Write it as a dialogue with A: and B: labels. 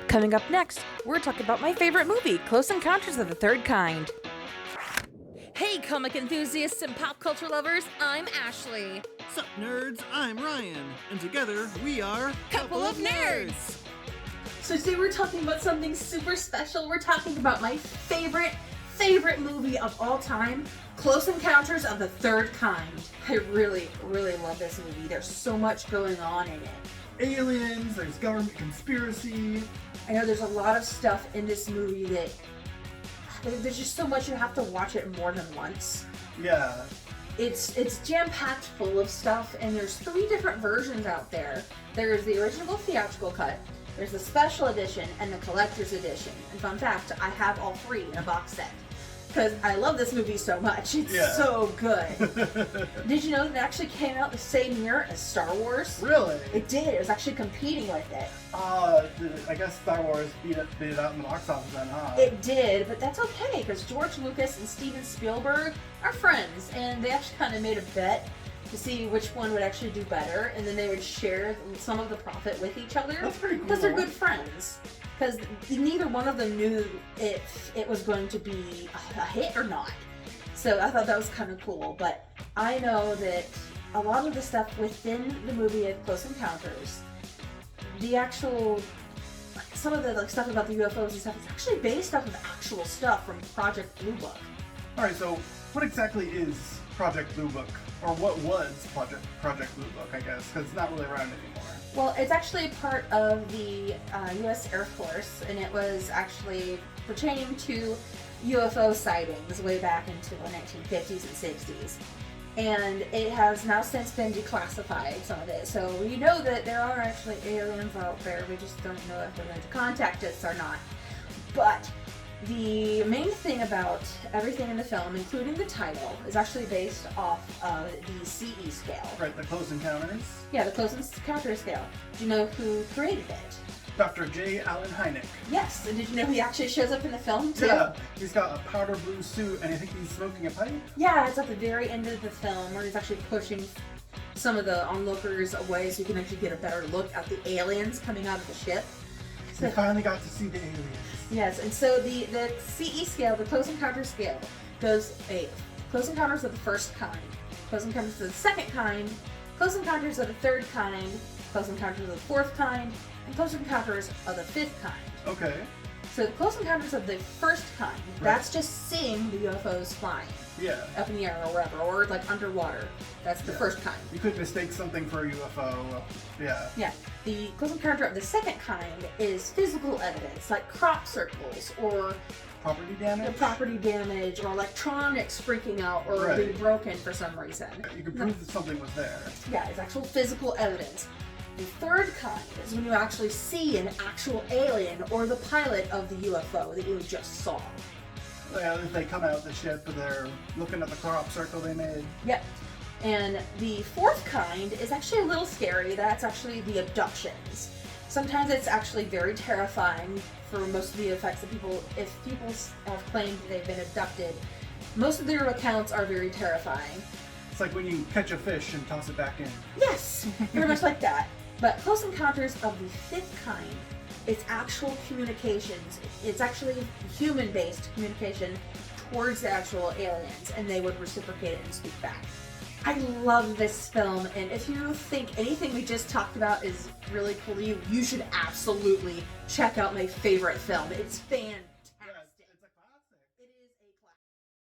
A: Coming up next, we're talking about my favorite movie, Close Encounters of the Third Kind.
B: Hey, comic enthusiasts and pop culture lovers, I'm Ashley.
C: Sup, nerds? I'm Ryan, and together we are
B: Couple of Nerds.
D: So today we're talking about something super special. We're talking about my favorite movie of all time, Close Encounters of the Third Kind. I really love this movie. There's so much going on in it.
C: Aliens, there's government conspiracy.
D: I know there's a lot of stuff in this movie that there's just so much you have to watch it more than once.
C: Yeah.
D: It's jam-packed full of stuff, and there's 3 different versions out there. There's the original theatrical cut, there's the special edition, and the collector's edition. And fun fact, I have all 3 in a box set. Because I love this movie so much. It's so good. Did you know that it actually came out the same year as Star Wars?
C: Really?
D: It did. It was actually competing with it.
C: I guess Star Wars beat it out in the box office then, huh?
D: It did, but that's okay, because George Lucas and Steven Spielberg are friends, and they actually kind of made a bet to see which one would actually do better, and then they would share some of the profit with each other.
C: That's pretty cool.
D: Because they're good friends. Because neither one of them knew if it was going to be a hit or not. So I thought that was kind of cool. But I know that a lot of the stuff within the movie of Close Encounters, the actual, some of the stuff about the UFOs and stuff is actually based off of actual stuff from Project Blue Book.
C: Alright, so what exactly is Project Blue Book? Or what was Project Blue Book, I guess? Because it's not really around anymore.
D: Well, it's actually part of the U.S. Air Force, and it was actually pertaining to UFO sightings way back into the 1950s and 60s. And it has now since been declassified, some of it. So we know that there are actually aliens out there. We just don't know if they're going to contact us or not. But the main thing about everything in the film, including the title, is actually based off of the CE scale.
C: Right, the Close Encounters?
D: Yeah, the Close Encounter scale. Do you know who created it?
C: Dr. J. Allen Hynek.
D: Yes, and did you know he actually shows up in the film too?
C: Yeah, he's got a powder blue suit, and I think he's smoking a pipe?
D: Yeah, it's at the very end of the film where he's actually pushing some of the onlookers away so you can actually get a better look at the aliens coming out of the ship.
C: So we finally got to see the aliens.
D: Yes, and so the CE scale, the Close Encounter scale, goes Close Encounters of the First Kind, Close Encounters of the Second Kind, Close Encounters of the Third Kind, Close Encounters of the Fourth Kind, and Close Encounters of the Fifth Kind.
C: Okay.
D: So the Close Encounters of the First Kind, that's just seeing the UFOs flying.
C: Yeah.
D: Up in the air or wherever, or like underwater. That's the first kind.
C: You could mistake something for a UFO. Yeah.
D: Yeah. The Close Encounter of the Second Kind is physical evidence, like crop circles, or
C: Property damage?
D: property damage, or electronics freaking out, or being broken for some reason.
C: You can prove that something was there.
D: Yeah, it's actual physical evidence. The third kind is when you actually see an actual alien or the pilot of the UFO that you just saw.
C: Yeah, if they come out the ship and they're looking at the crop circle they made.
D: Yep. And the fourth kind is actually a little scary. That's actually the abductions. Sometimes it's actually very terrifying for most of the effects that if people have claimed they've been abducted, most of their accounts are very terrifying.
C: It's like when you catch a fish and toss it back in.
D: Yes, very much like that. But Close Encounters of the Fifth Kind, it's actual communications. It's actually human-based communication towards the actual aliens, and they would reciprocate it and speak back. I love this film, and if you think anything we just talked about is really cool to you, you should absolutely check out my favorite film. It's fantastic.